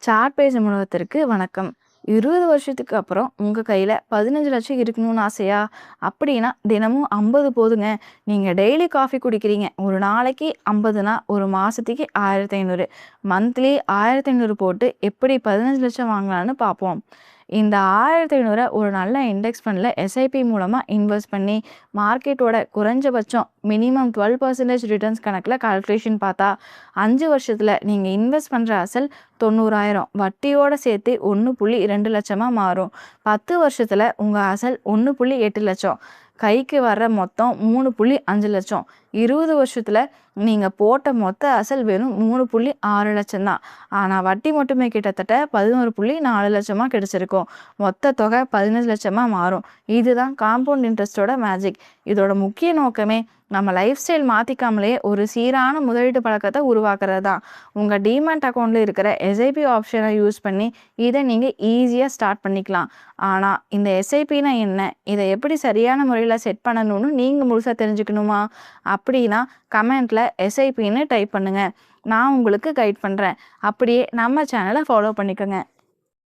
Chat page உணவகத்திற்கு வணக்கம். 20 வருஷத்துக்கு அப்புறம் உங்க கையில 15 லட்சம் இருக்கணும்னு ஆசையா? அப்படின்னா தினமும் 50 போதுங்க. நீங்க டெய்லி காஃபி குடிக்கிறீங்க. ஒரு நாளைக்கு 50னா ஒரு மாசத்துக்கு 1500. மந்த்லி 1500 போட்டு எப்படி 15 லட்சம் வாங்கலாம்னு பார்ப்போம். இந்த 1500 ஒரு நல்ல இண்டெக்ஸ் ஃபண்ட்ல எஸ்ஐபி மூலமா இன்வெஸ்ட் பண்ணி மார்க்கெட்டோட குறைஞ்சபட்சம் மினிமம் 12% ரிட்டர்ன்ஸ் கணக்குல கால்குலேஷன் பார்த்தா 5 வருஷத்துல நீங்க இன்வெஸ்ட் பண்ற அசல் 90,000 வட்டியோட சேர்த்து 1.2 லட்சமா மாறும். 10 வருஷத்துல உங்க அசல் 1.8 லட்சம். கைக்கு வர்ற மொத்தம் 3.5 லட்சம். 20 வருஷத்துல நீங்க போட்ட மொத்த அசல் வெறும் 3.6 லட்சம் தான். ஆனா வட்டி மட்டுமே கிட்டத்தட்ட 11.4 லட்சமா கிடைச்சிருக்கும். மொத்த தொகை 15 லட்சமா மாறும். இதுதான் காம்பவுண்ட் இன்ட்ரெஸ்டோட மேஜிக். இதோட முக்கிய நோக்கமே நம்ம லைஃப் ஸ்டைல் மாற்றிக்காமலே ஒரு சீரான முதலீட்டு பழக்கத்தை உருவாக்குறது தான். உங்கள் டிமேட் அக்கௌண்ட்டில் இருக்கிற எஸ்ஐபி ஆப்ஷனை யூஸ் பண்ணி இதை நீங்கள் ஈஸியாக ஸ்டார்ட் பண்ணிக்கலாம். ஆனால் இந்த எஸ்ஐபினா என்ன, இதை எப்படி சரியான முறையில் செட் பண்ணணும்னு நீங்கள் முழுசாக தெரிஞ்சுக்கணுமா? அப்படின்னா கமெண்ட்டில் எஸ்ஐபின்னு டைப் பண்ணுங்கள். நான் உங்களுக்கு கைட் பண்ணுறேன். அப்படியே நம்ம சேனலை ஃபாலோ பண்ணிக்கோங்க.